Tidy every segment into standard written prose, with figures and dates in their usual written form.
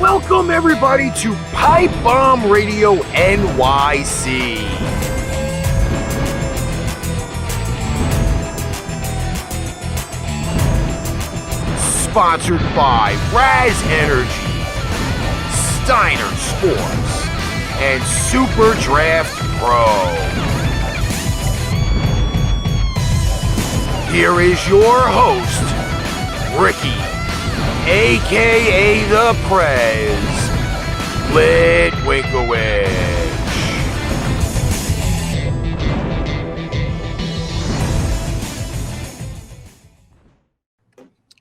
Welcome everybody to Pipebomb Radio NYC. Sponsored by Raz Energy, Steiner Sports, and Super Draft Pro. Here is your host, Ricky, a.k.a. the Prez, Litwinkowich.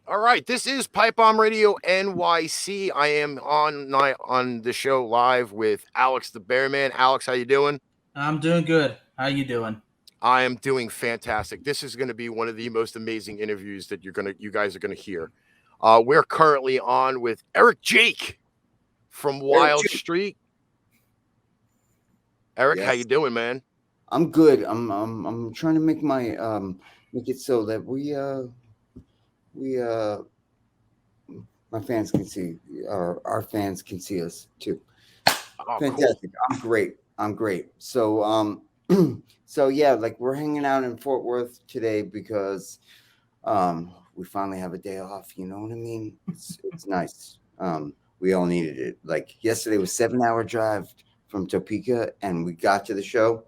All right, this is Pipebomb Radio NYC. I am on the show live with Alex the Bearman. Alex, how you doing? I'm doing good. How you doing? I am doing fantastic. This is going to be one of the most amazing interviews that you guys are going to hear. We're currently on with Eric Jayk from Wildstreet. Eric, yes. How you doing, man? I'm good. I'm trying to make my make it so that my fans can see, our fans can see us too. Oh, fantastic. Cool. I'm great. So so yeah, like we're hanging out in Fort Worth today because we finally have a day off, you know what I mean? It's nice. We all needed it. Like yesterday was 7-hour drive from Topeka and we got to the show.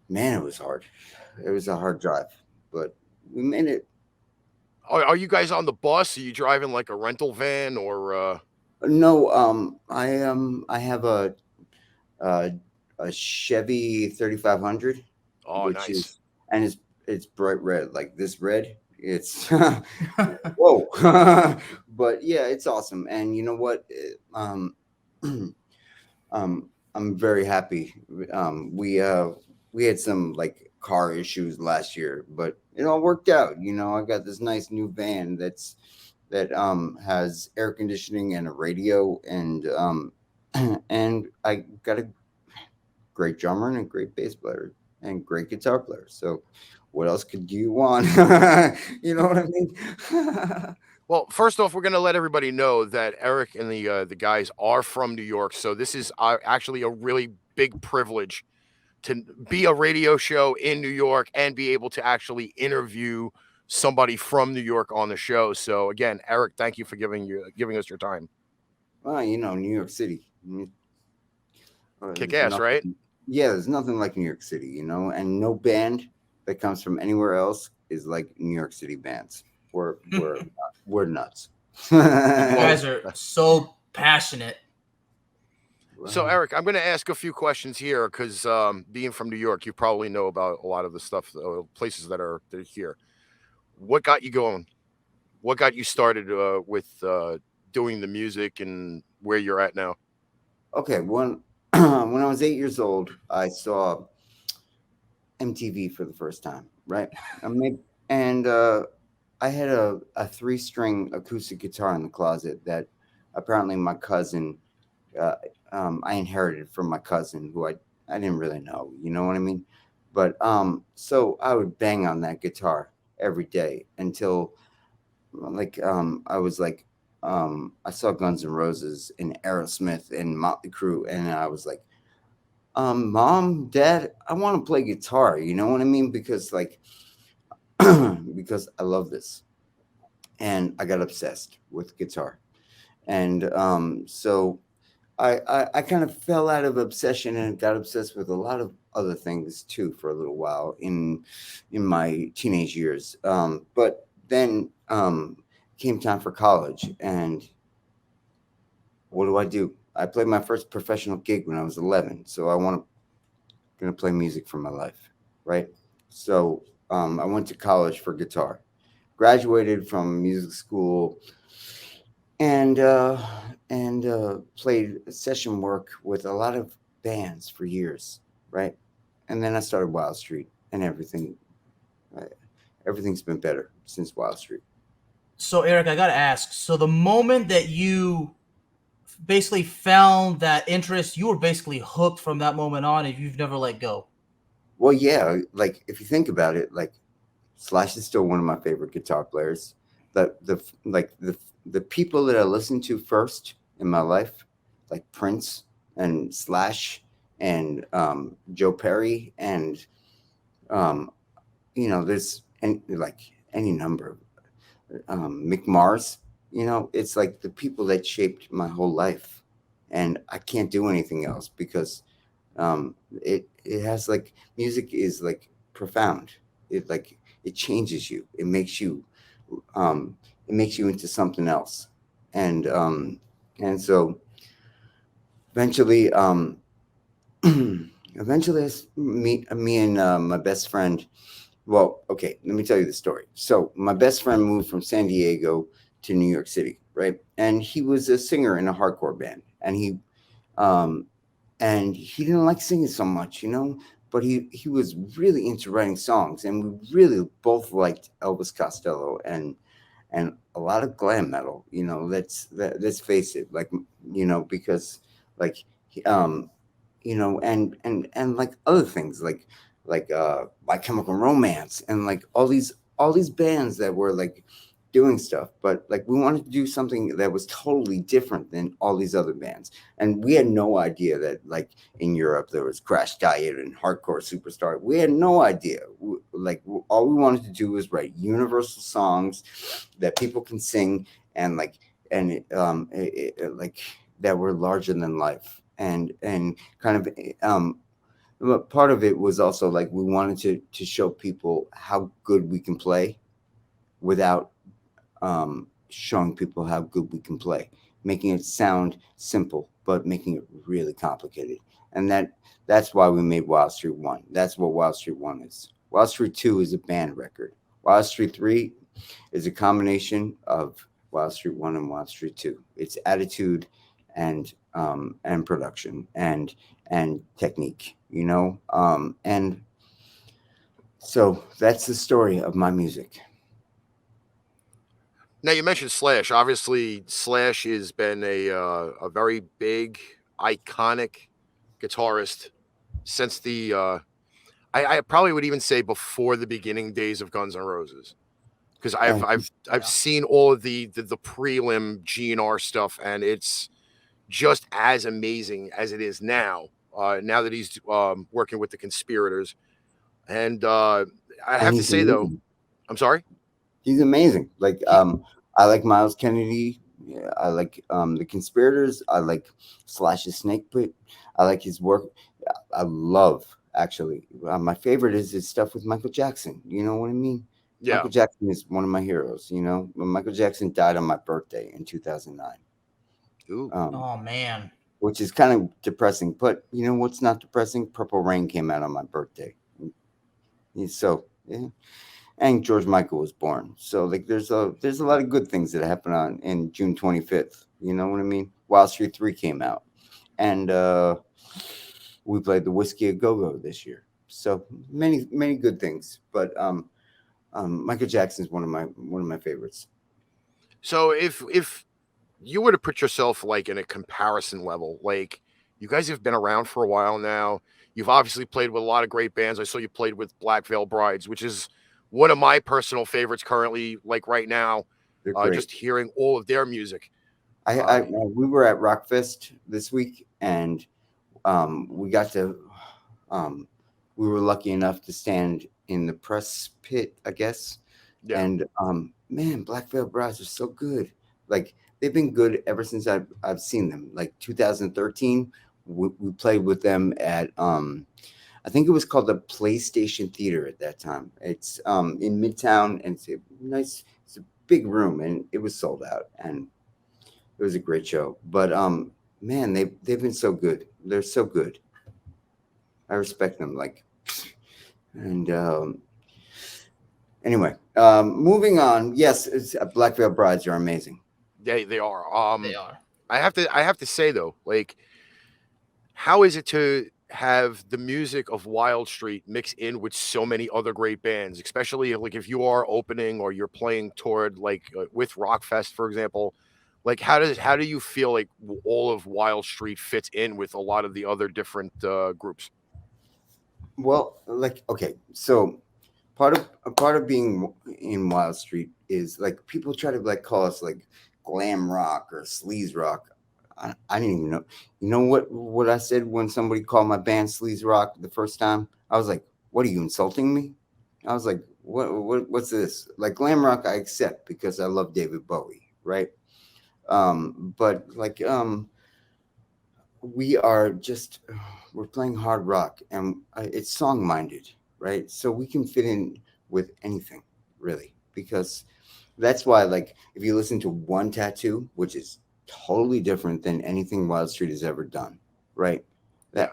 Man, it was hard. It was a hard drive, but we made it. Are you guys on the bus? Are you driving like a rental van or No, I have a Chevy 3500. Oh, nice. It's bright red, like this red. It's whoa. But yeah, it's awesome. And you know what? I'm very happy. We had some like car issues last year, but it all worked out. You know, I got this nice new van that has air conditioning and a radio, and I got a great drummer and a great bass player and great guitar player. So what else could you want? You know what I mean? Well, first off, we're going to let everybody know that Eric and the guys are from New York. So this is actually a really big privilege to be a radio show in New York and be able to actually interview somebody from New York on the show. So again, Eric, thank you for giving us your time. Well, you know, New York City. Kick ass, right? Yeah, there's nothing like New York City, you know, and no band that comes from anywhere else is like New York City bands. We're nuts. You guys are so passionate. So, Eric, I'm going to ask a few questions here because being from New York, you probably know about a lot of the stuff, places that are here. What got you going? What got you started with doing the music and where you're at now? Okay, when I was 8 years old, I saw MTV for the first time, right? And I had a 3-string acoustic guitar in the closet that apparently my cousin, I inherited from my cousin, who I didn't really know, you know what I mean? But so I would bang on that guitar every day until like I was like I saw Guns N' Roses and Aerosmith and Motley Crue, and I was like, Mom, Dad, I want to play guitar, you know what I mean? Because like because I love this. And I got obsessed with guitar. And so I kind of fell out of obsession and got obsessed with a lot of other things too for a little while in my teenage years. But then came time for college, and what do? I played my first professional gig when I was 11. So I gonna play music for my life, right? So I went to college for guitar, graduated from music school, and played session work with a lot of bands for years, right? And then I started Wildstreet, and everything's been better since Wildstreet. So Eric, I gotta ask, so the moment that you basically found that interest, you were basically hooked from that moment on, and you've never let go. Well, yeah, like if you think about it, like Slash is still one of my favorite guitar players. The people that I listen to first in my life, like Prince and Slash and Joe Perry and there's like any number of Mick Mars. It's like the people that shaped my whole life, and I can't do anything else because it has like music is like profound. It changes you. It makes you into something else, and so eventually eventually me and my best friend. Well, okay, let me tell you the story. So my best friend moved from San Diego to New York City, right? And he was a singer in a hardcore band, um, and he didn't like singing so much, but he was really into writing songs, and we really both liked Elvis Costello and a lot of glam metal. Let's face it, like because like and like other things like My Chemical Romance and like all these bands that were like doing stuff, but like we wanted to do something that was totally different than all these other bands. And we had no idea that like in Europe there was Crash Diet and Hardcore Superstar. We had no idea. All we wanted to do was write universal songs that people can sing and like like that were larger than life and kind of but part of it was also like we wanted to show people how good we can play without showing people how good we can play, making it sound simple but making it really complicated. And that's why we made Wild Street 1. That's what Wild Street 1 is. Wild Street 2 is a band record. Wild Street 3 is a combination of Wild Street 1 and Wild Street 2. It's attitude and production and technique, and so that's the story of my music. Now you mentioned Slash. Obviously, Slash has been a very big, iconic guitarist since the I probably would even say before the beginning days of Guns N' Roses, because I've seen all of the prelim GNR stuff, and it's just as amazing as it is now. Now that he's working with the Conspirators, and I have to say though, I'm sorry. He's amazing. Like I like Miles Kennedy. Yeah, I like the Conspirators. I like Slash's Snake Pit. I like his work. I love actually. My favorite is his stuff with Michael Jackson. You know what I mean? Yeah. Michael Jackson is one of my heroes. When Michael Jackson died on my birthday in 2009. Ooh. Oh man. Which is kind of depressing. But you know what's not depressing? Purple Rain came out on my birthday. So yeah. And George Michael was born. So like there's a lot of good things that happen on in June 25th. You know what I mean? Wild Street 3 came out. And we played the Whiskey a Go-Go this year. So many good things. But Michael Jackson is one of my favorites. So if you were to put yourself like in a comparison level, like you guys have been around for a while now. You've obviously played with a lot of great bands. I saw you played with Black Veil Brides, which is one of my personal favorites currently, like right now, just hearing all of their music. We were at Rockfest this week, and we got to, we were lucky enough to stand in the press pit, I guess. Yeah. And man, Black Veil Brides are so good. Like they've been good ever since I've seen them. Like 2013, we played with them at I think it was called the PlayStation Theater at that time. It's in Midtown, and it's a big room, and it was sold out, and it was a great show. But man, they've been so good. They're so good. I respect them. Anyway, moving on. Yes, Black Veil Brides are amazing. They are. They are. I have to say though, like, how is it to have the music of Wild Street mix in with so many other great bands, especially like if you are opening or you're playing toward like with Rockfest, for example? Like, how do you feel like all of Wild Street fits in with a lot of the other different groups? Well, like, okay, so part of being in Wild Street is like people try to like call us like glam rock or sleaze rock. I didn't even know. You know what I said when somebody called my band Sleaze Rock the first time? I was like, "What are you insulting me?" I was like, what's this?" Like glam rock, I accept because I love David Bowie, right? But like we are just we're playing hard rock, and it's song minded, right? So we can fit in with anything, really, because that's why, like, if you listen to One Tattoo, which is totally different than anything Wild Street has ever done, right? Yeah.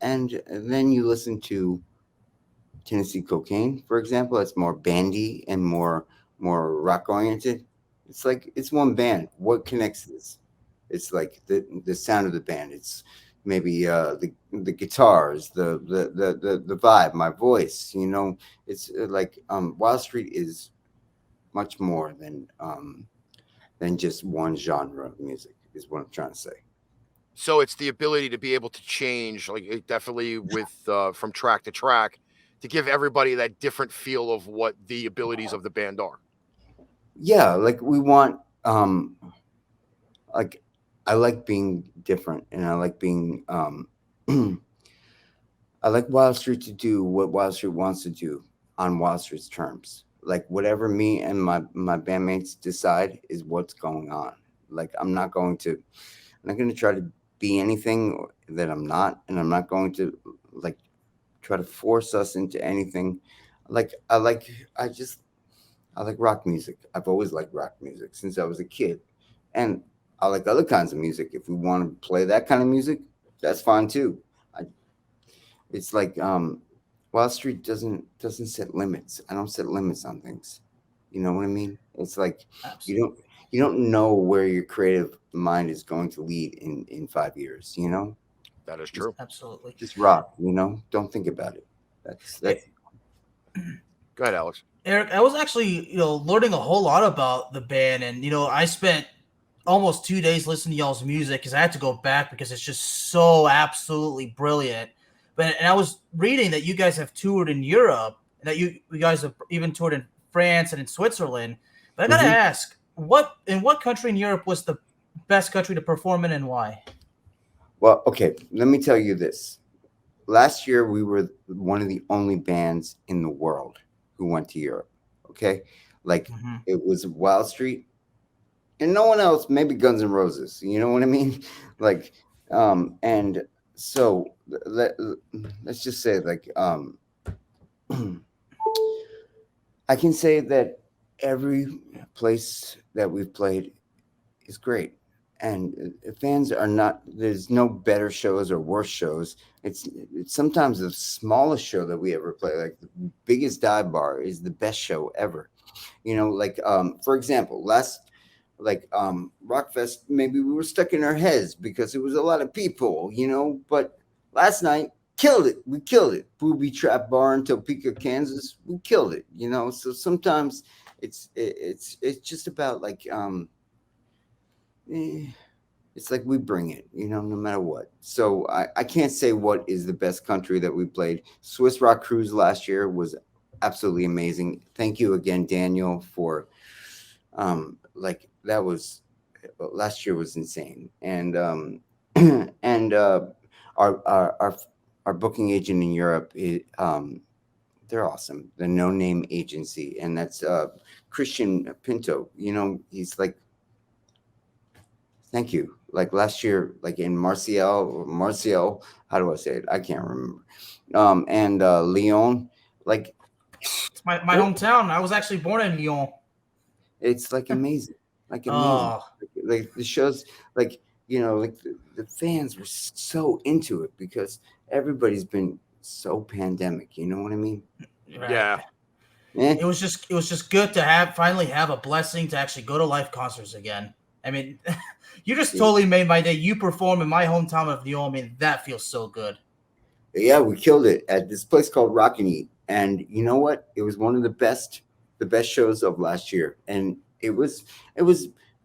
And then you listen to Tennessee Cocaine, for example. It's more bandy and more rock oriented. It's like it's one band. What connects this? It's like the sound of the band. It's maybe the guitars, the vibe, my voice. It's like Wild Street is much more than just one genre of music. Is what I'm trying to say. So it's the ability to be able to change, like definitely with from track to track, to give everybody that different feel of what the abilities of the band are. Yeah, like we want like I like being different, and I like being I like Wild Street to do what Wild Street wants to do on Wild Street's terms. Like whatever me and my bandmates decide is what's going on. Like I'm not going to try to be anything that I'm not, and I'm not going to like try to force us into anything. Like I just I like rock music. I've always liked rock music since I was a kid. And I like other kinds of music. If we want to play that kind of music, that's fine too. I, it's like Wall Street doesn't set limits. I don't set limits on things. You know what I mean? It's like you Absolutely. don't know where your creative mind is going to lead in 5 years. That is Just true. Absolutely. just rock. Don't think about it. That's Go ahead, Alex. Eric, I was actually, learning a whole lot about the band, and I spent almost 2 days listening to y'all's music because I had to go back because it's just so absolutely brilliant. And I was reading that you guys have toured in Europe, and that you guys have even toured in France and in Switzerland. But I gotta Mhm. ask, in what country in Europe was the best country to perform in, and why? Well, okay. Let me tell you this. Last year we were one of the only bands in the world who went to Europe. Okay, like Hmm. it was Wild Street and no one else. Maybe Guns N' Roses. You know what I mean? Like, and so let's just say like I can say that every place that we've played is great. And fans are not, there's no better shows or worse shows. It's sometimes the smallest show that we ever play, like the biggest dive bar is the best show ever. Like for example, last like Rockfest, maybe we were stuck in our heads because it was a lot of people, but last night killed it. We killed it. Booby Trap Bar in Topeka, Kansas. We killed it. So sometimes it's just about like eh, it's like we bring it, no matter what. So I can't say what is the best country that we played. Swiss Rock Cruise last year was absolutely amazing. Thank you again, Daniel, for like that was last year was insane. And and our, our our our booking agent in Europe, they're awesome. The No Name Agency, and that's Christian Pinto. He's like, thank you. Like last year, like in Martial, how do I say it? I can't remember. And Lyon, like It's my they're- hometown. I was actually born in Lyon. it's like amazing, like amazing. Oh, Like the shows, like like the fans were so into it because everybody's been so pandemic. You know what I mean? right. Yeah. Eh, It was just good to finally have a blessing to actually go to live concerts again. I mean, you just yeah, totally made my day. You perform in my hometown of Lyon. I mean, that feels so good. yeah, we killed it at this place called Rock and Eat, and you know what? It was one of the best shows of last year, and it was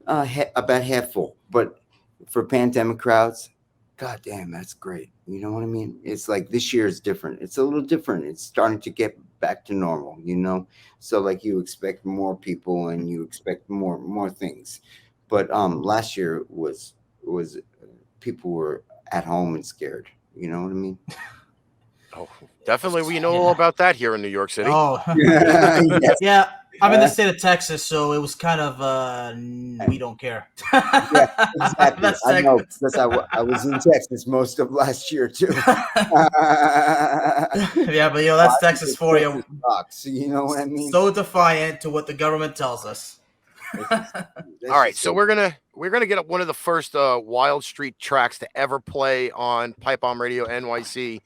about half full. But for pandemic crowds, god damn, that's great. You know what I mean? It's like this year is different. It's a little different. It's starting to get back to normal. So like you expect more people and you expect more things, but last year people were at home and scared. You know what I mean? Oh, definitely. We know all about that here in New York City. Oh, Yes. yeah. I'm in the state of Texas, so it was kind of we don't care. Yeah, exactly. That's I know Texas. because I was in Texas most of last year too. Yeah, but that's Texas for you. Rocks, you know what I mean? So defiant to what the government tells us. All right, so we're gonna get up one of the first Wildstreet tracks to ever play on Pipebomb Radio NYC,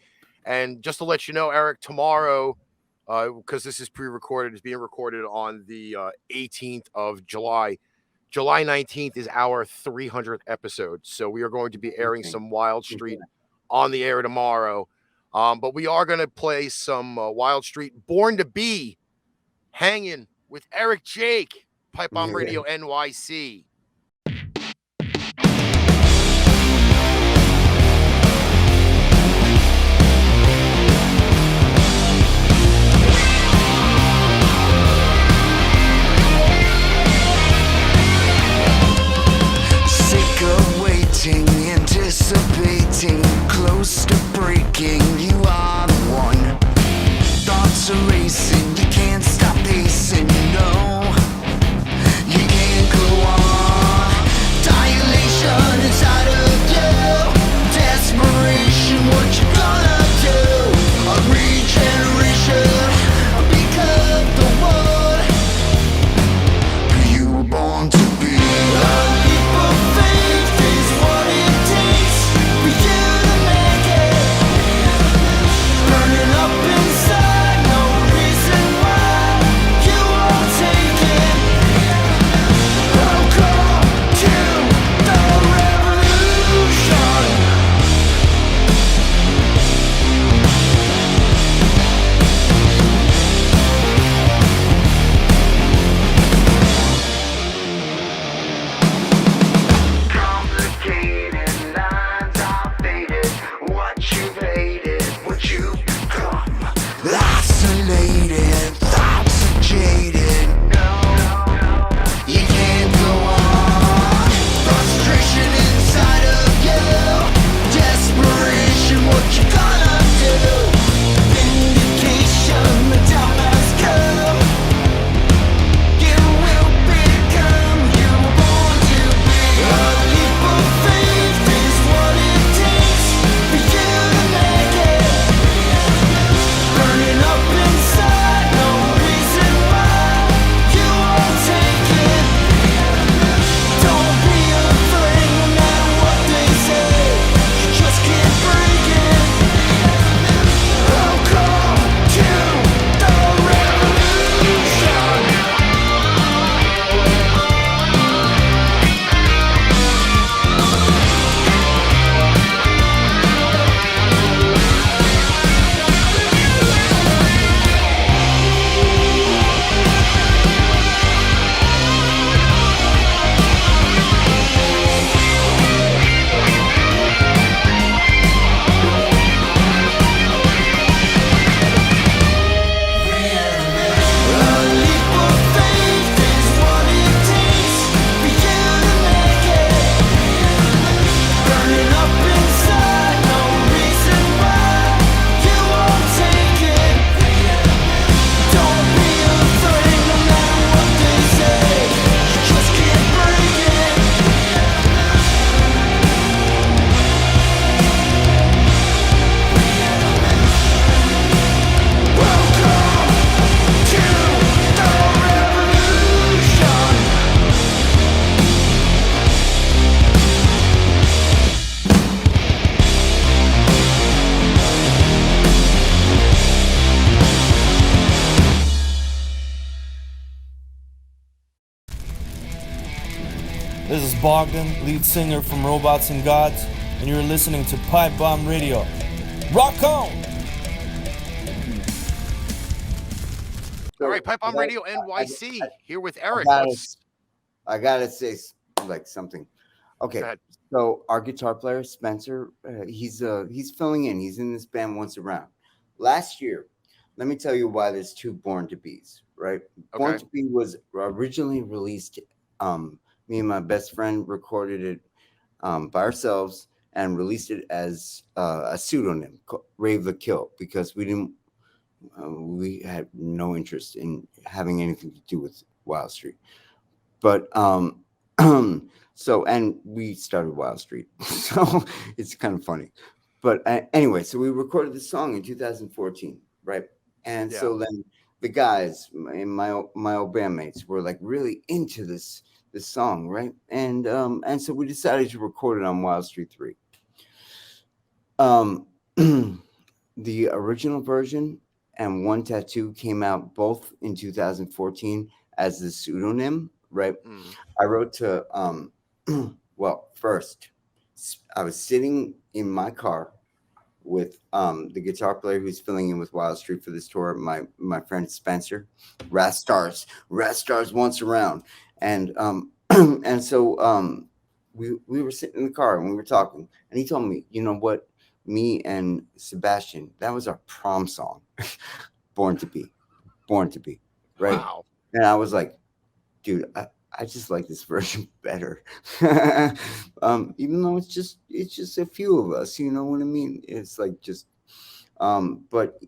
and just to let you know, Eric, tomorrow, because this is pre-recorded, is being recorded on the 18th of July. July 19th is our 300th episode, so we are going to be airing some Wildstreet on the air tomorrow. But we are going to play some Wildstreet Born to Be, Hanging with Eric Jayk, Pipebomb Radio NYC. Sick of waiting, anticipating, close to breaking. You are the one. Thoughts are racing, you can't stop pacing. No, you can't go on. Dilation inside of you. Desperation, what you gonna do? A regeneration, become the one you were born to be. A leap of faith is what it takes for you to make it. Burning up inside, no reason why you won't take it. Welcome to the revolution. Complicated lines are faded. What you've hated, what you've become. Isolated, thoughts are jaded. No, you can't go on. Frustration inside of you. Desperation, what you gonna do? Vindication, the time has come. You will become you were born to be. A leap of faith is what it takes for you to make it. Burning up inside, no reason why you won't take it. Don't be afraid, no matter what they say. You just can't break it. Welcome to the revolution. A leap of faith is what it takes for you to make it. Burning up inside, no reason why you won't take it. Don't be afraid, no matter what they say. You just can't break it. Welcome to the revolution. This is Bogdan, lead singer from Robots and Gods, and you're listening to Pipebomb Radio. Rock on! All right, Pipebomb Radio NYC here with Eric. I gotta say something. Okay, Go ahead. so our guitar player Spencer, he's filling in. He's in this band once around. Last year, let me tell you why there's two Born to Be's. Right, Born Okay. to Be was originally released. Me and my best friend recorded it by ourselves and released it as a pseudonym, Rave the Kill, because we had no interest in having anything to do with Wildstreet. But so, and we started Wildstreet, so it's kind of funny. But anyway, so we recorded the song in 2014, right? And so then the guys and my old bandmates were like really into this song, right? And so we decided to record it on Wildstreet 3. The original version and One Tattoo came out both in 2014 as the pseudonym, right? I wrote to well, first I was sitting in my car with the guitar player who's filling in with Wildstreet for this tour, my friend Spencer. Rastars once around. And and so we were sitting in the car and we were talking, and he told me, you know what, me and Sebastian, that was our prom song. Born to be, right? Wow. And I was like, dude, I just like this version better. Even though it's just a few of us, you know what I mean? It's like just but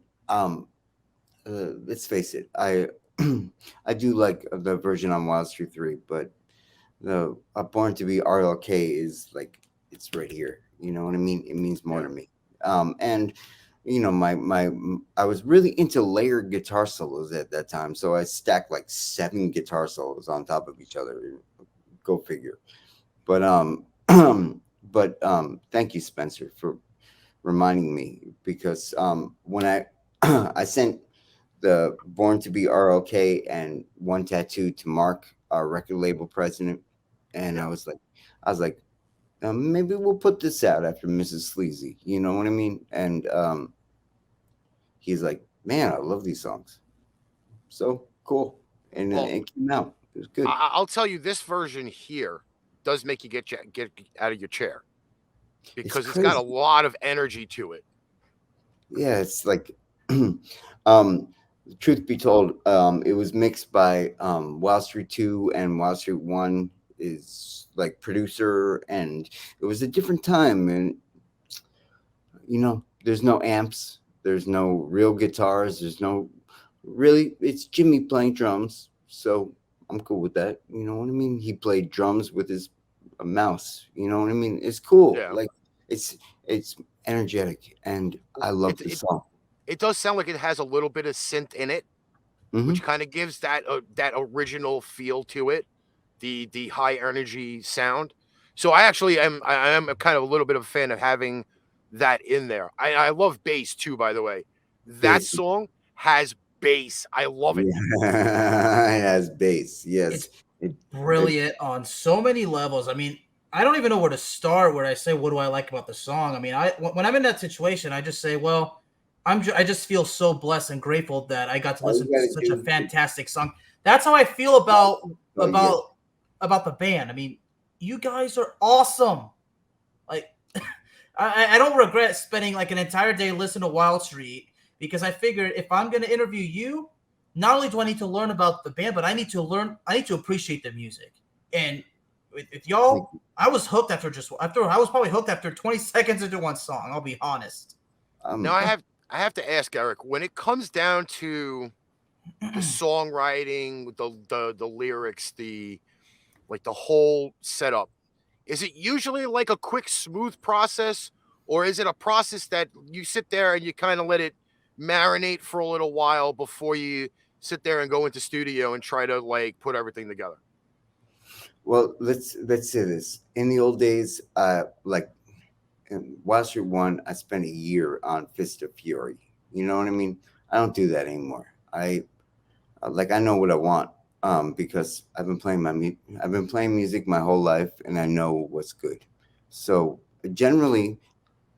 let's face it, I I do like the version on Wildstreet 3, but the Born to Be RLK is like, it's right here. You know what I mean? It means more to me. And you know, I was really into layered guitar solos at that time, so I stacked like 7 guitar solos on top of each other. Go figure. But thank you, Spencer, for reminding me, because when I sent the Born to Be RLK and One Tattoo to Mark, our record label president, and I was like, maybe we'll put this out after Mrs. Sleazy, you know what I mean? And he's like, man, I love these songs. So cool. And it came out. It was good. I'll tell you, this version here does make you get out of your chair, because it's got a lot of energy to it. Yeah, it's like truth be told, it was mixed by Wildstreet 2 and Wildstreet 1 is like producer, and it was a different time, and you know, there's no amps, there's no real guitars, there's no really, it's Jimmy playing drums, so I'm cool with that, you know what I mean? He played drums with his mouse, you know what I mean? It's cool. Like it's energetic, and I love the song. It does sound like it has a little bit of synth in it, which kind of gives that original feel to it, the high energy sound. So I am kind of a little bit of a fan of having that in there. I love bass too, by the way. That song has bass. I love it. Yeah, it has bass. Yes. It's brilliant on so many levels. I mean, I don't even know where to start where I say, what do I like about the song? I mean, when I'm in that situation, I just say, well, I just feel so blessed and grateful that I got to listen to such a fantastic song. That's how I feel about the band. I mean, you guys are awesome. Like, I don't regret spending like an entire day listening to Wildstreet, because I figured if I'm going to interview you, not only do I need to learn about the band, but I need to appreciate the music. And with y'all, I was hooked I was probably hooked after 20 seconds into one song. I'll be honest. Now I have to ask, Eric, when it comes down to the songwriting, the lyrics, the whole setup, is it usually like a quick, smooth process, or is it a process that you sit there and you kind of let it marinate for a little while before you sit there and go into studio and try to like put everything together? Well, let's say this. In the old days, like in Wildstreet 1, I spent a year on Fist of Fury. You know what I mean? I don't do that anymore. I know what I want, because I've been playing music my whole life, and I know what's good. So generally,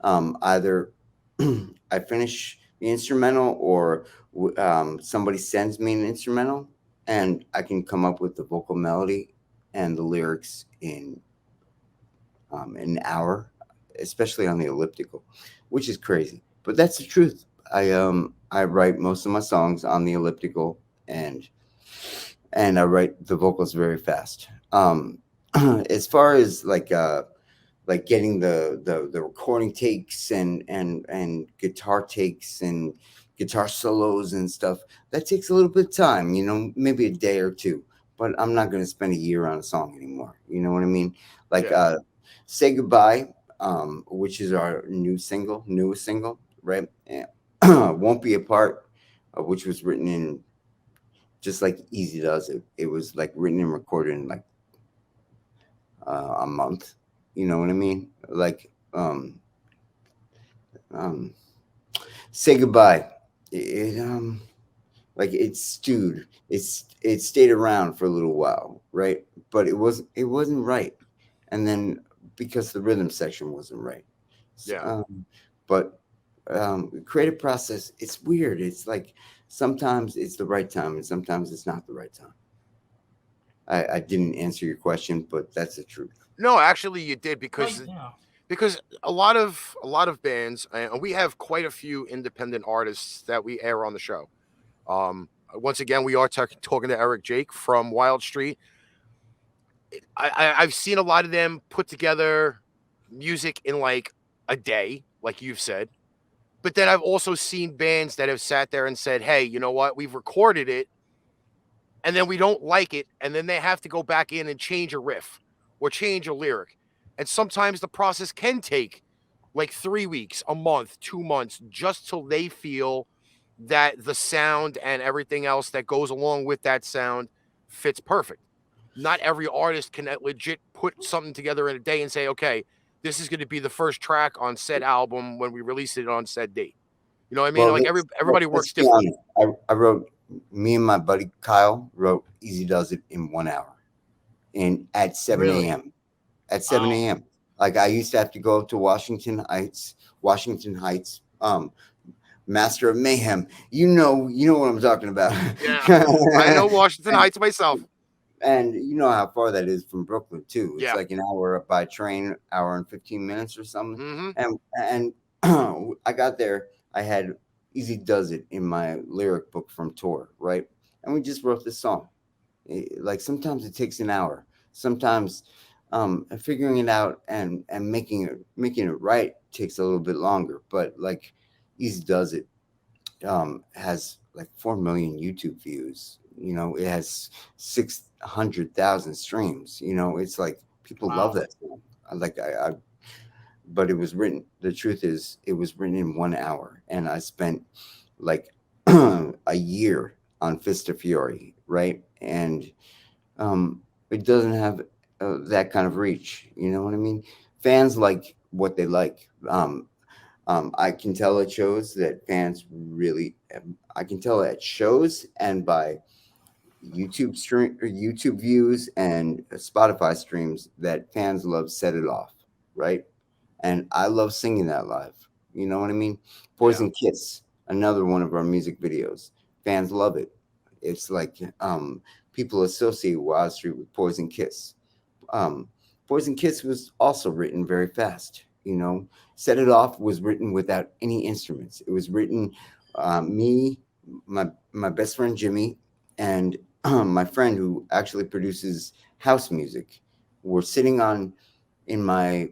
either I finish the instrumental, or somebody sends me an instrumental, and I can come up with the vocal melody and the lyrics in an hour, especially on the elliptical, which is crazy, but that's the truth. I write most of my songs on the elliptical, and I write the vocals very fast. As far as like like getting the recording takes and guitar takes and guitar solos and stuff. That takes a little bit of time, you know, maybe a day or two. But I'm not going to spend a year on a song anymore. You know what I mean? Like Say Goodbye, which is our newest single, right? Won't Be Apart, which was written in just like Easy Does It. It was like written and recorded in like a month. You know what I mean? Like Say Goodbye. It like it stewed. It stayed around for a little while, right? But it wasn't right. And then because the rhythm section wasn't right. But creative process, it's weird. It's like sometimes it's the right time and sometimes it's not the right time. I didn't answer your question, but that's the truth. No, actually you did, because a lot of bands, and we have quite a few independent artists that we air on the show. Once again, we are talking to Eric Jayk from Wildstreet. I've seen a lot of them put together music in like a day, like you've said. But then I've also seen bands that have sat there and said, hey, you know what? We've recorded it and then we don't like it. And then they have to go back in and change a riff or change a lyric. And sometimes the process can take like 3 weeks, a month, 2 months, just till they feel that the sound and everything else that goes along with that sound fits perfect. Not every artist can legit put something together in a day and say, okay, this is going to be the first track on said album when we release it on said date. You know what I mean? Well, like everybody works differently. I wrote, me and my buddy Kyle wrote Easy Does It in 1 hour and at 7 a.m. At 7 a.m. Like I used to have to go to Washington Heights, Master of Mayhem. You know what I'm talking about. Yeah, I know Washington Heights myself. And you know how far that is from Brooklyn too. It's Yeah. like an hour by train, hour and 15 minutes or something. Mm-hmm. And I got there. I had Easy Does It in my lyric book from tour, right? And we just wrote this song. Like sometimes it takes an hour. Sometimes figuring it out and making it right takes a little bit longer. But like Easy Does It has like 4 million YouTube views. You know, it has 600,000 streams. You know, it's like people love that song. But it was written. The truth is, it was written in 1 hour, and I spent like a year on Fist of Fury, right? And it doesn't have that kind of reach. You know what I mean? Fans like what they like. I can tell at shows that fans really. I can tell at shows and by YouTube views and Spotify streams that fans love Set It Off, right? And I love singing that live. You know what I mean? Poison Kiss, another one of our music videos. Fans love it. It's like people associate Wildstreet with Poison Kiss. Poison Kiss was also written very fast. You know, Set It Off was written without any instruments. It was written me, my best friend Jimmy, and my friend who actually produces house music. Were sitting in my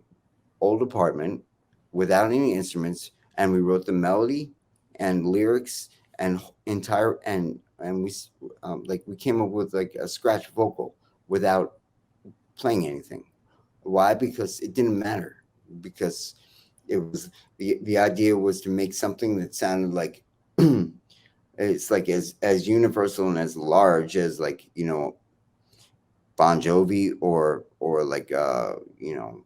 old apartment without any instruments, and we wrote the melody and lyrics and we came up with like a scratch vocal without playing anything. Why? Because it didn't matter, because it was the idea was to make something that sounded like it's like as universal and as large as, like, you know, Bon Jovi or like you know,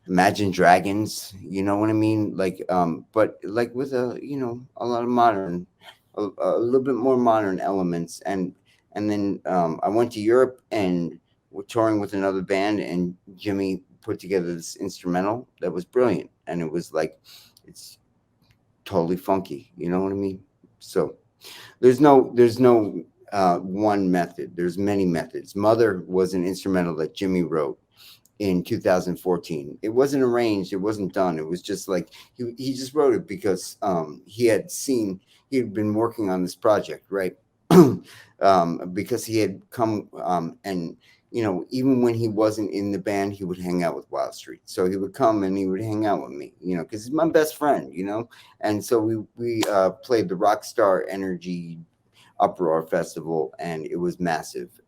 Imagine Dragons, you know what I mean? Like but like with a, you know, a lot of modern, a little bit more modern elements. And then I went to Europe and we're touring with another band, and Jimmy put together this instrumental that was brilliant, and it was like, it's totally funky, you know what I mean? So there's no one method. There's many methods. Mother was an instrumental that Jimmy wrote in 2014. It wasn't arranged. It wasn't done. It was just like he just wrote it because he had been working on this project, right? Because he had come and you know, even when he wasn't in the band, he would hang out with Wildstreet. So he would come and he would hang out with me, you know, because he's my best friend, you know. And so we played the Rockstar Energy Uproar Festival, and it was massive.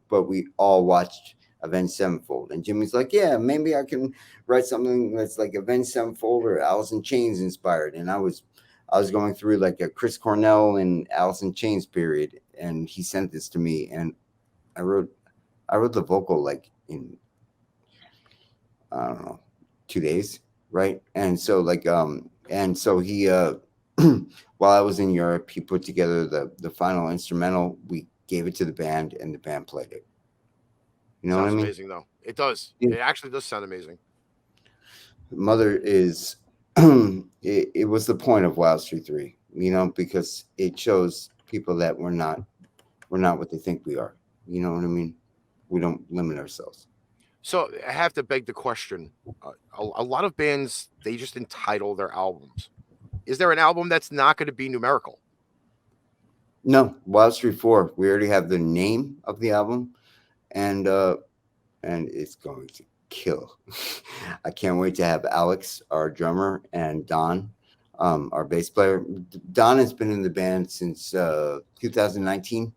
But we all watched Avenged Sevenfold, and Jimmy's like, yeah, maybe I can write something that's like Avenged Sevenfold or Alice in Chains inspired. And I was going through like a Chris Cornell and Alice in Chains period, and he sent this to me, and I wrote the vocal like in, I don't know, 2 days, right? And so like and so he while I was in Europe, he put together the final instrumental. We gave it to the band, and the band played it. You know Sounds what I mean? amazing, though. It does. Yeah. It actually does sound amazing. Mother is it was the point of Wildstreet 3, you know, because it shows people that we're not what they think we are. You know what I mean? We don't limit ourselves. So I have to beg the question: a lot of bands, they just entitle their albums. Is there an album that's not going to be numerical? No, Wildstreet 4. We already have the name of the album, and it's going to kill. I can't wait to have Alex, our drummer, and Don, our bass player. Don has been in the band since 2019.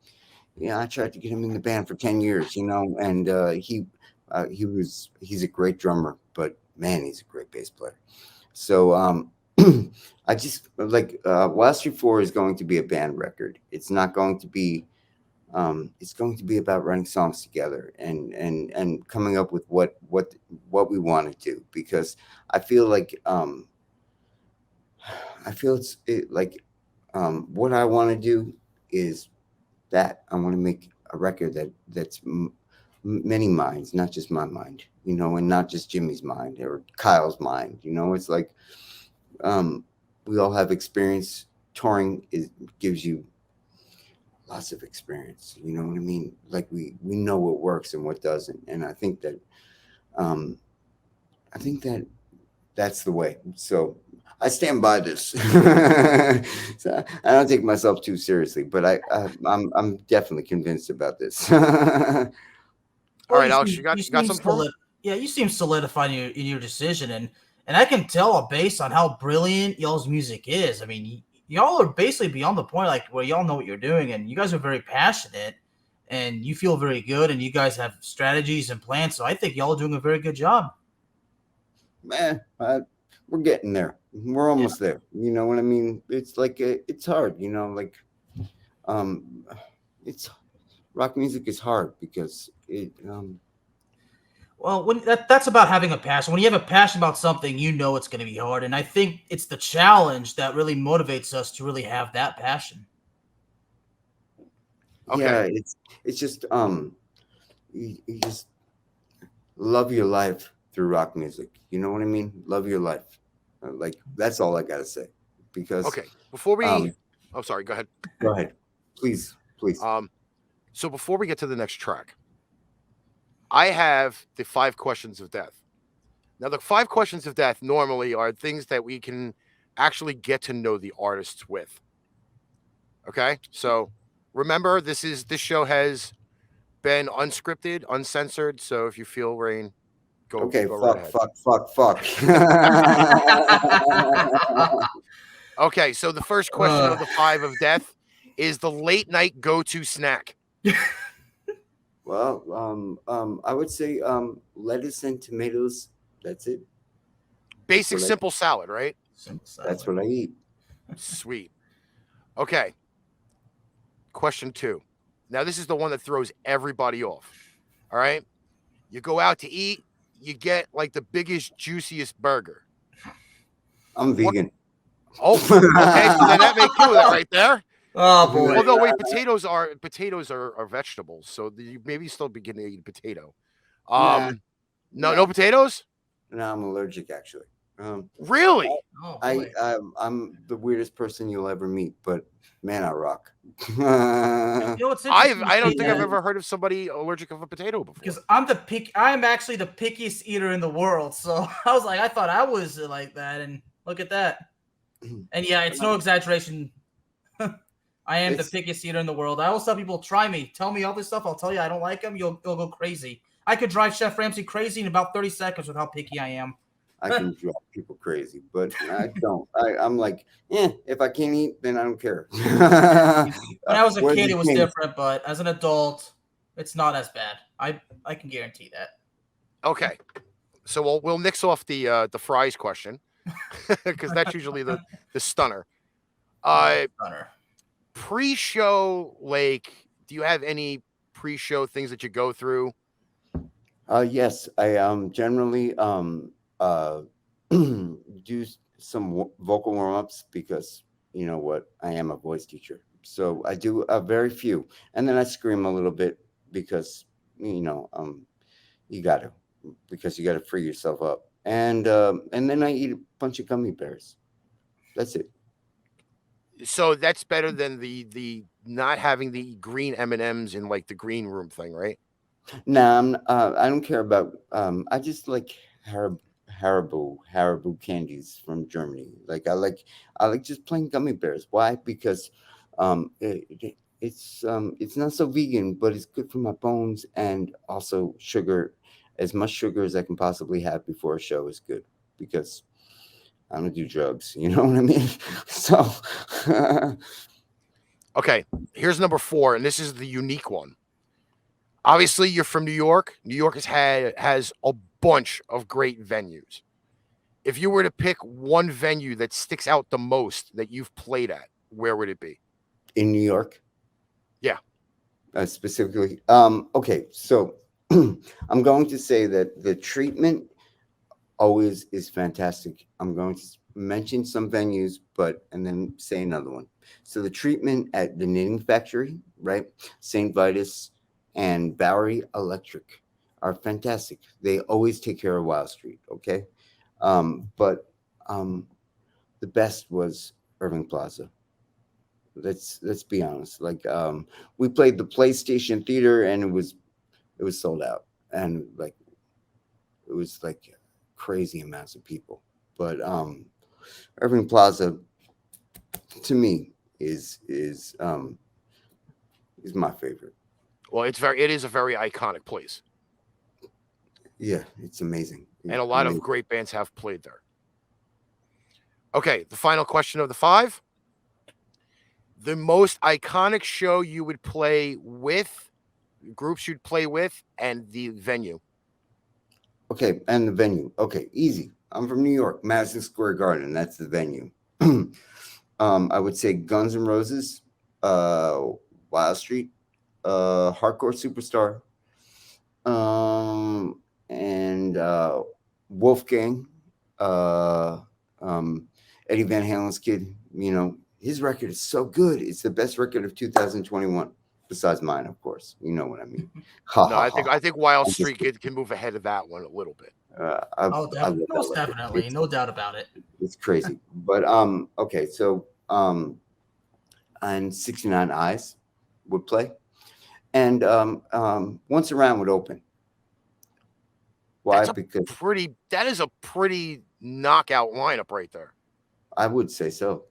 Yeah, I tried to get him in the band for 10 years, you know, and he's a great drummer, but man, he's a great bass player. So I just like Wildstreet 4 is going to be a band record. It's not going to be it's going to be about writing songs together and coming up with what we want to do, because I feel like what I want to do is that I want to make a record that's many minds, not just my mind, you know, and not just Jimmy's mind or Kyle's mind. You know, it's like we all have experience. Touring gives you lots of experience. You know what I mean? Like we know what works and what doesn't, and I think that that's the way. So I stand by this. So I don't take myself too seriously, but I'm definitely convinced about this. All right, Alex, you got something for me? Yeah, you seem solidified in your decision, and I can tell based on how brilliant y'all's music is. I mean, y'all are basically beyond the point, like where y'all know what you're doing, and you guys are very passionate, and you feel very good, and you guys have strategies and plans. So I think y'all are doing a very good job. Man, we're getting there. We're almost there. You know what I mean? It's like it's hard. You know, like it's rock music is hard because it. Well, when that's about having a passion. When you have a passion about something, you know it's going to be hard, and I think it's the challenge that really motivates us to really have that passion. Okay. Yeah, it's just you just love your life through rock music. You know what I mean? Love your life. Like that's all I gotta say. Because Okay, before we, oh, sorry, go ahead. Go ahead, please. So before we get to the next track, I have the 5 questions of death. Now, the 5 questions of death normally are things that we can actually get to know the artists with. Okay, so remember, this show has been unscripted, uncensored. So if you feel Rain, go. Okay, go right ahead. fuck. Okay, so the first question of the 5 of death is the late night go-to snack. Well, I would say lettuce and tomatoes. That's it. Basic, simple salad, right? Simple salad. That's what I eat. Sweet. Okay. Question 2. Now, this is the one that throws everybody off. All right. You go out to eat, you get like the biggest, juiciest burger. I'm vegan. Oh, okay. So then that may kill that right there. Oh boy. Although wait, potatoes are vegetables, so you maybe still begin to eat potato. No potatoes. No, I'm allergic actually. Really? Oh, I'm the weirdest person you'll ever meet, but man, I rock. You know what's interesting? I don't think I've ever heard of somebody allergic of a potato before. Because I'm actually the pickiest eater in the world. So I thought I was like that, and look at that. And yeah, it's no exaggeration. I am It's- the pickiest eater in the world. I always tell people, try me. Tell me all this stuff. I'll tell you I don't like them. You'll go crazy. I could drive Chef Ramsay crazy in about 30 seconds with how picky I am. I can drive people crazy, but I don't. I'm like, if I can't eat, then I don't care. When I was a Where's kid, the it was king? different, but as an adult, it's not as bad. I can guarantee that. Okay, so we'll nix off the fries question because that's usually the stunner. Stunner. Pre-show, like, do you have any pre-show things that you go through? Yes, I generally do some vocal warm-ups because you know what, I am a voice teacher, so I do very few, and then I scream a little bit because you got to free yourself up, and then I eat a bunch of gummy bears. That's it. So that's better than the not having the green M&Ms in like the green room thing, right? Nah, I don't care about. I just like Haribo candies from Germany. Like I like just plain gummy bears. Why? Because it's not so vegan, but it's good for my bones, and also sugar. As much sugar as I can possibly have before a show is good because I don't do drugs. You know what I mean? So Okay, here's number 4, and this is the unique one. Obviously, you're from New York. New York has a bunch of great venues. If you were to pick one venue that sticks out the most that you've played at, where would it be? in New York. Yeah. Specifically. Okay, so I'm going to say that the treatment always is fantastic. I'm going to mention some venues, and then say another one. So the treatment at the Knitting Factory, right? St. Vitus and Bowery Electric are fantastic. They always take care of Wildstreet, okay? But the best was Irving Plaza. Let's be honest. Like we played the PlayStation Theater and it was sold out, and like it was like crazy amounts of people. But Irving Plaza to me is my favorite. Well, it is a very iconic place, Yeah, it's amazing. and a lot of great bands have played there. Okay, the final question of the 5. The most iconic show you would play with, groups you'd play with, and the venue. Okay, and the venue. Okay, easy. I'm from New York, Madison Square Garden. That's the venue. I would say Guns N' Roses, Wildstreet, Hardcore Superstar, and Wolfgang, Eddie Van Halen's kid. You know, his record is so good. It's the best record of 2021, besides mine, of course. You know what I mean. No, I think Wildstreet can move ahead of that one a little bit. Most definitely, no doubt about it. It's crazy. But okay, so and 69 Eyes would play, and Once Around would open. Why? Because that is a pretty knockout lineup right there. I would say so.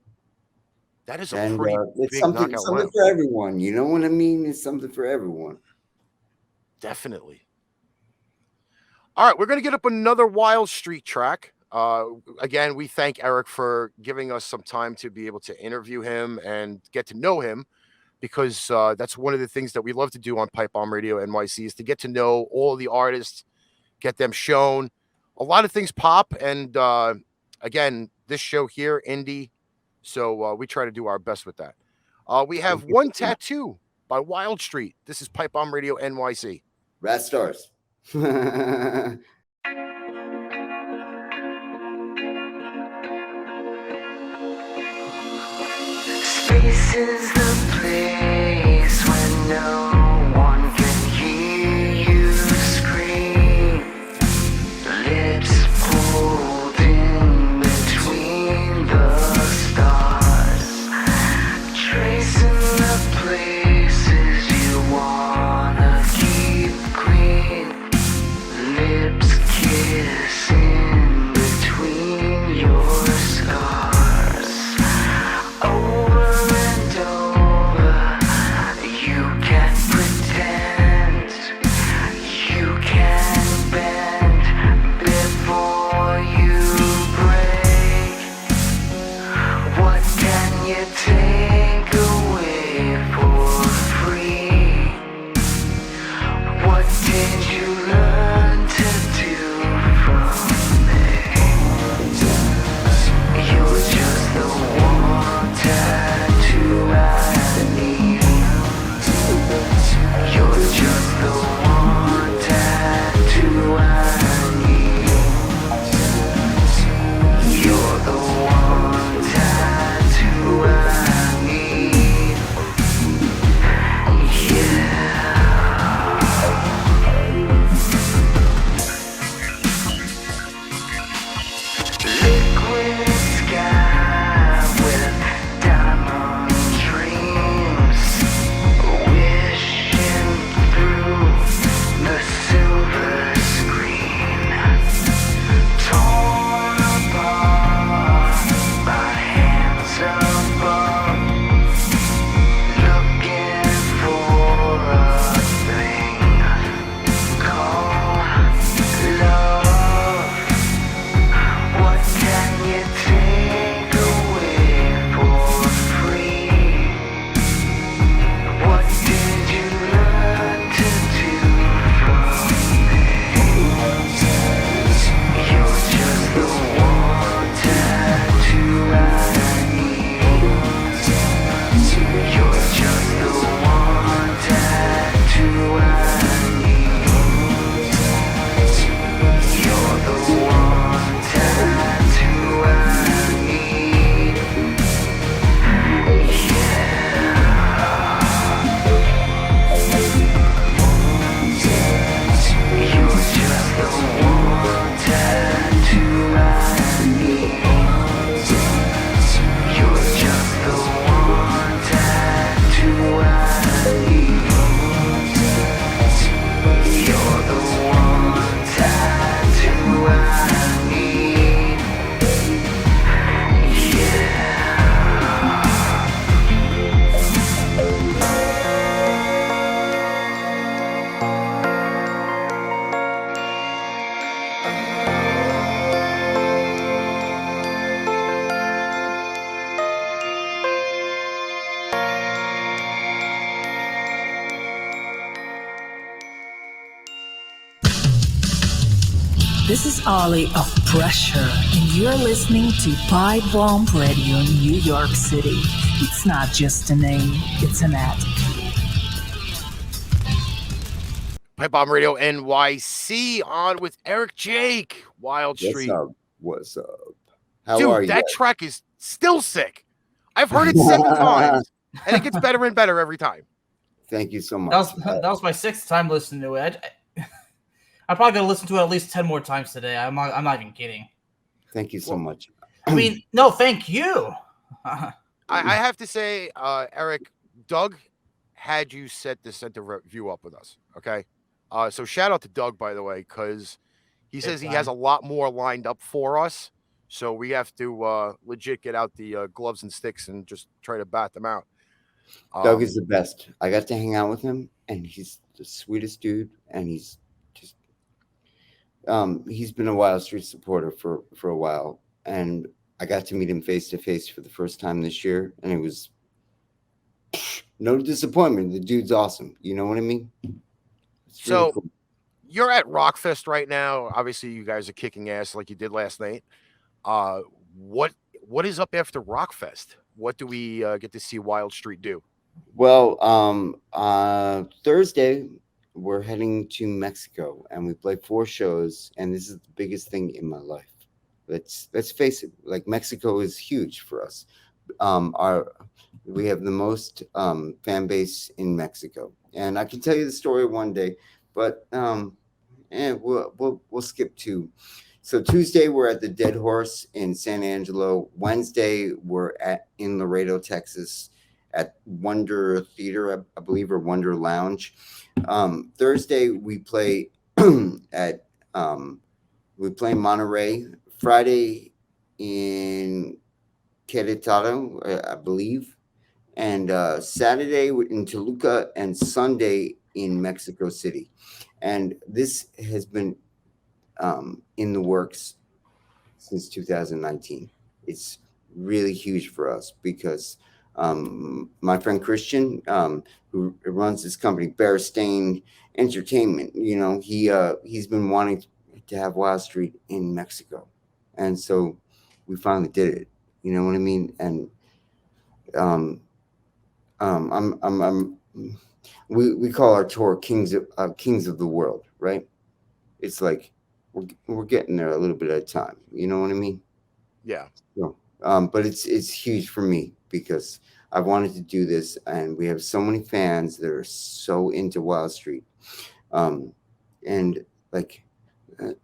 That is a pretty it's big something knockout lineup. for everyone. You know what I mean? It's something for everyone. Definitely. All right, we're going to get up another Wildstreet track. Again, we thank Eric for giving us some time to be able to interview him and get to know him, because that's one of the things that we love to do on Pipebomb Radio NYC is to get to know all of the artists, get them shown. A lot of things pop, and again, this show here, indie, so we try to do our best with that. We have One Tattoo by Wildstreet. This is Pipebomb Radio NYC. Rat Stars. Space is the place when no one can hear you scream. Lips pulled in between the stars, tracing the places you wanna keep clean. Lips kissing between your scars. Over and over This is Ollie of Pressure, and you're listening to Pipebomb Radio in New York City. It's not just a name, it's an attitude. Pipebomb Radio NYC on with Eric Jayk, Wildstreet. What's up? How Dude, are you? that track is still sick. I've heard it 7 times, and it gets better and better every time. Thank you so much. That was my 6th time listening to it. I'm probably gonna listen to it at least 10 more times today. I'm not even kidding. Thank you so much. I mean, no, thank you. I have to say, Eric, Doug had you set the center review up with us. Okay, so shout out to Doug, by the way, because he says he has a lot more lined up for us. So we have to legit get out the gloves and sticks and just try to bat them out. Doug is the best. I got to hang out with him, and he's the sweetest dude. And he's just he's been a Wildstreet supporter for a while, and I got to meet him face to face for the first time this year, and it was no disappointment. The dude's awesome. You know what I mean? It's really So cool. you're at Rockfest right now. Obviously, you guys are kicking ass like you did last night. What is up after Rockfest? What do we get to see Wildstreet do? Well, Thursday we're heading to Mexico, and we play 4 shows, and this is the biggest thing in my life. Let's face it, like Mexico is huge for us. We have the most fan base in Mexico, and I can tell you the story one day, but we'll skip to. So Tuesday we're at the Dead Horse in San Angelo. Wednesday we're in Laredo, Texas, at Wonder Theater, I believe, or Wonder Lounge. Thursday we play at Monterey. Friday in Querétaro, I believe, and Saturday in Toluca, and Sunday in Mexico City. And this has been in the works since 2019. It's really huge for us because my friend Christian, who runs this company, Bear Stain Entertainment, he's been wanting to have Wildstreet in Mexico, and so we finally did it. You know what I mean? And we call our tour Kings of the World, right? It's like we're getting there a little bit at a time. You know what I mean? Yeah. So, but it's huge for me because I wanted to do this, and we have so many fans that are so into Wildstreet, and like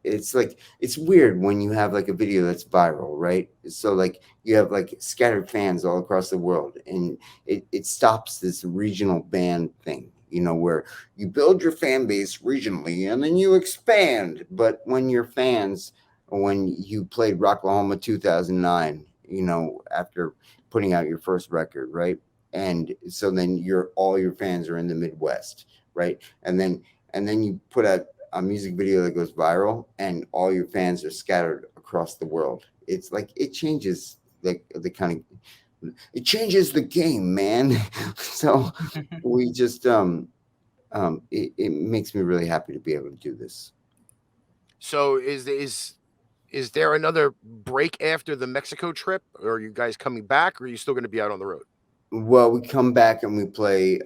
it's weird when you have like a video that's viral, right? So like you have like scattered fans all across the world, and it stops this regional band thing, where you build your fan base regionally and then you expand. But when your fans, when you played Rocklahoma 2009, after putting out your first record, right? And so then all your fans are in the Midwest, right? And then you put out a music video that goes viral, and all your fans are scattered across the world. It's like it changes it changes the game, man. So we just it makes me really happy to be able to do this. So is there another break after the Mexico trip, or are you guys coming back, or are you still going to be out on the road? Well, we come back and we play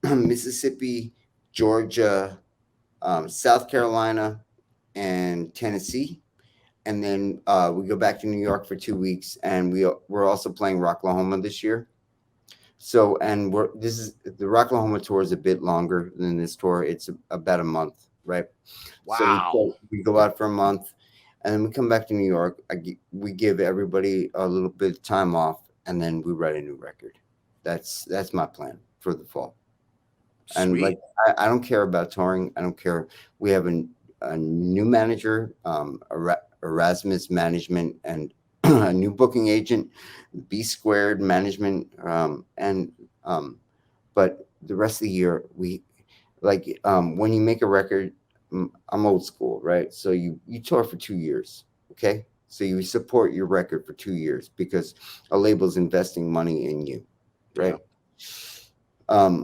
Mississippi, Georgia, South Carolina, and Tennessee, and then we go back to New York for 2 weeks, and we're also playing Rocklahoma this year. So, and the Rocklahoma tour is a bit longer than this tour. It's about a month, right? Wow. So we go out for a month, and then we come back to New York. We give everybody a little bit of time off, and then we write a new record. That's my plan for the fall. Sweet. And like I don't care about touring. I don't care. We have a new manager, Erasmus Management, and a new booking agent, B Squared Management, but the rest of the year we when you make a record, I'm old school, right? So you tour for 2 years, okay? So you support your record for 2 years because a label's investing money in you, right? Yeah.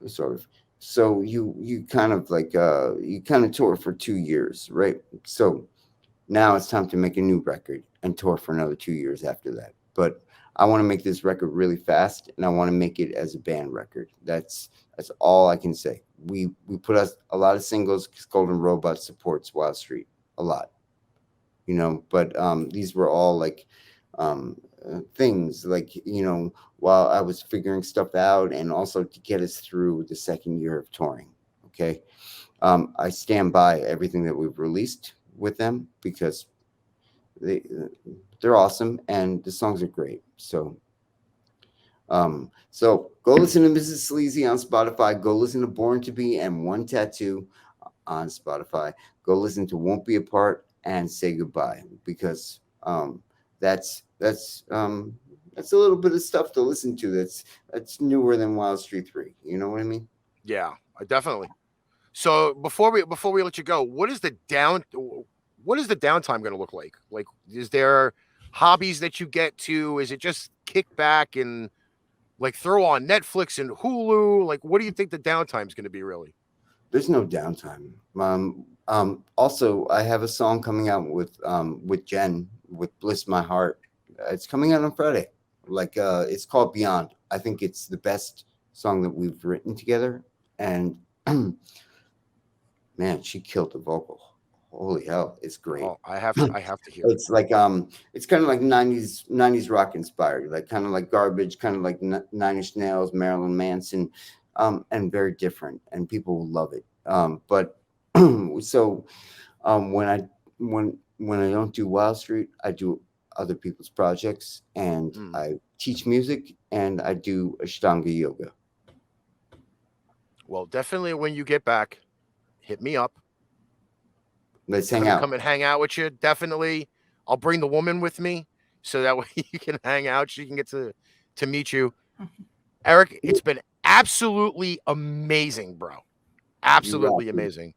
Sort of so you kind of like you kind of tour for 2 years, right? So now it's time to make a new record and tour for another 2 years after that. But I want to make this record really fast, and I want to make it as a band record. That's all I can say. We put out a lot of singles because Golden Robot supports Wildstreet a lot, you know. But these were all like things like, you know, while I was figuring stuff out, and also to get us through the second year of touring. Okay, I stand by everything that we've released with them because they're awesome and the songs are great. So so go listen to Mrs. Sleazy on Spotify. Go listen to Born to Be and One Tattoo on Spotify. Go listen to Won't Be Apart and Say Goodbye, because that's a little bit of stuff to listen to that's newer than Wildstreet 3. You know what I mean? Yeah, definitely. So before we let you go, what is the downtime going to look like? Like, is there hobbies that you get to? Is it just kick back and like throw on Netflix and Hulu? Like, what do you think the downtime is going to be really? There's no downtime. Also, I have a song coming out with Jen with Bliss My Heart. It's coming out on Friday. Like, it's called Beyond. I think it's the best song that we've written together. And man, she killed the vocal. Holy hell, it's great. Oh, I have to hear it. It's like it's kind of like 90s rock inspired, like kind of like Garbage, kind of like Nine Inch Nails, Marilyn Manson, and very different, and people will love it. But so when I don't do Wildstreet, I do other people's projects, and I teach music, and I do Ashtanga yoga. Well, definitely when you get back, hit me up. Let's hang out. Come and hang out with you. Definitely. I'll bring the woman with me so that way you can hang out. She can get to meet you. Eric, it's been absolutely amazing, bro. Absolutely amazing.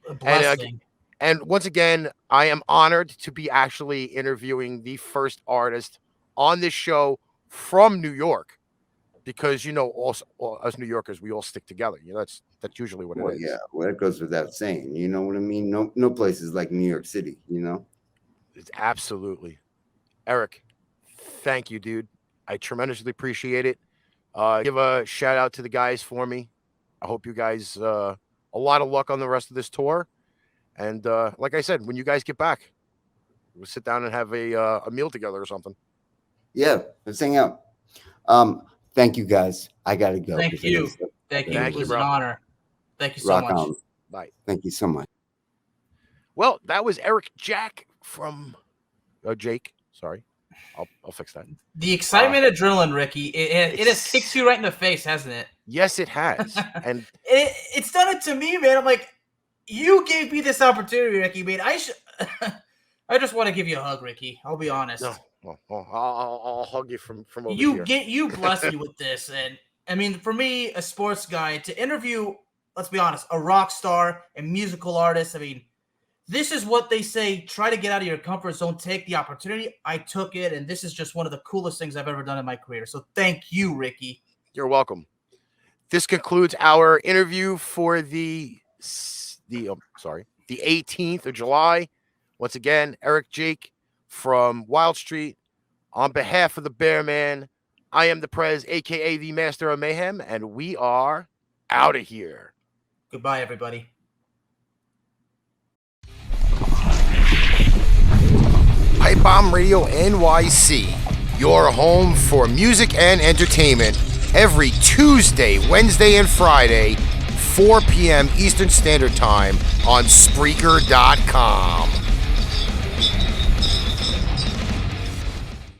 A blessing. And once again, I am honored to be actually interviewing the first artist on this show from New York, because, you know, also us New Yorkers, we all stick together. You know, that's usually what it is. Yeah, well, that goes without saying. You know what I mean? No place is like New York City, you know? It's absolutely. Eric, thank you, dude. I tremendously appreciate it. Give a shout out to the guys for me. I hope you guys a lot of luck on the rest of this tour. And like I said, when you guys get back, we'll sit down and have a meal together or something. Yeah, let's hang out. Thank you, guys. I got to go. Thank you. Thank you. It was an honor. Thank you so much. On. Bye. Thank you so much. Well, that was Eric Jayk from Jake. Sorry, I'll fix that. The excitement, adrenaline, Ricky. It has kicked you right in the face, hasn't it? Yes, it has. And it's done it to me, man. I'm like, you gave me this opportunity, Ricky. Man, I just want to give you a hug, Ricky. I'll be honest. No. Well, I'll hug you from over here. You bless me with this, and I mean, for me, a sports guy, to interview, let's be honest, a rock star, a musical artist. I mean, this is what they say: try to get out of your comfort zone, take the opportunity. I took it, and this is just one of the coolest things I've ever done in my career. So, thank you, Ricky. You're welcome. This concludes our interview for the 18th of July. Once again, Eric Jayk from Wildstreet. On behalf of the Bear Man, I am the Prez, aka the Master of Mayhem, and we are out of here. Goodbye, everybody. Pipebomb Radio NYC, your home for music and entertainment, every Tuesday, Wednesday, and Friday, 4 p.m. Eastern Standard Time on Spreaker.com.